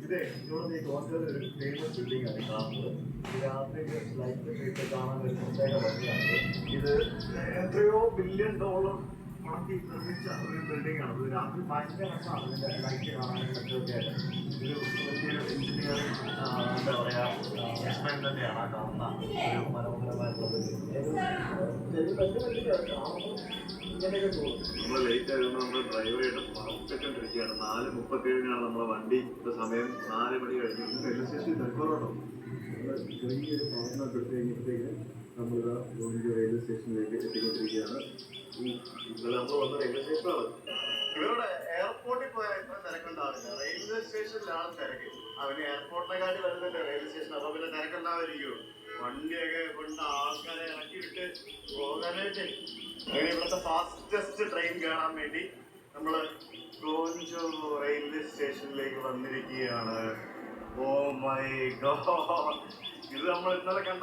ഇതേ ഇവിടെ കോൺഗ്രസ് ഒരു ഫേമസ് ബിൽഡിംഗ് ആണ് കാണുന്നത്. ഇത് രാത്രി ലൈറ്റ് ഇട്ട് കാണാൻ ഒരു പ്രത്യേക ഭംഗിയാണ്. ഇത് എത്രയോ $1 ബില്യൺ മുടക്കി നിർമ്മിച്ച ഒരു ബിൽഡിംഗ് ആണ്. ഇത് രാത്രി ഭയങ്കര രസമാണ് ഇതിന്റെ ലൈറ്റ് കാണാനും മറ്റൊക്കെ ആയിട്ട്. ഒരു വലിയ എഞ്ചിനീയറിംഗ് എന്താ പറയാ ഇൻസ്ട്രുമെന്റ് തന്നെയാണ് ആ കാണുന്ന ഒരു മനോഹരമായിട്ടുള്ള ബിൽഡിംഗ്. നമ്മൾ ലേറ്റ് ആയതുകൊണ്ട് നമ്മൾ ഡ്രൈവറായിട്ട് പറപ്പിച്ചോണ്ടിരിക്കുകയാണ്. 4:37 നമ്മളെ വണ്ടി. ഇപ്പൊ സമയം 4 മണി കഴിഞ്ഞു. റെയിൽവേ സ്റ്റേഷനിൽ നിൽക്കുന്നുണ്ടോ? നമ്മൾ ചെറിയൊരു പ്രവർത്തനം എടുത്ത് കഴിഞ്ഞപ്പോഴത്തേക്ക് നമ്മളിതാ റെയിൽവേ സ്റ്റേഷനിലേക്ക് എത്തിക്കൊണ്ടിരിക്കുകയാണ്. നമ്മൾ വന്ന റെയിൽവേ സ്റ്റേഷനാണ്. ഇവരുടെ എയർപോർട്ടിൽ പോയാൽ ഇത്ര തിരക്കുണ്ടാവില്ല. റെയിൽവേ സ്റ്റേഷനിലാണ് തിരക്ക്. അവന് എയർപോർട്ടിനെക്കാട്ടി വരുന്നുണ്ട് റെയിൽവേ സ്റ്റേഷൻ. അപ്പൊ പിന്നെ തിരക്കുണ്ടാവായിരിക്കും. വണ്ടിയൊക്കെ കൊണ്ട് ആൾക്കാരെ ഇറക്കി വിട്ട് പോകാനായിട്ട് അങ്ങനെ ഇവിടുത്തെ ഫാസ്റ്റസ്റ്റ് ട്രെയിൻ കാണാൻ വേണ്ടി നമ്മള് ഗോഞ്ചു റെയിൽവേ സ്റ്റേഷനിലേക്ക് വന്നിരിക്കുകയാണ്. ഓ മൈ ഗോഡ്, ഇത് നമ്മൾ ഇന്നലെ കണ്ട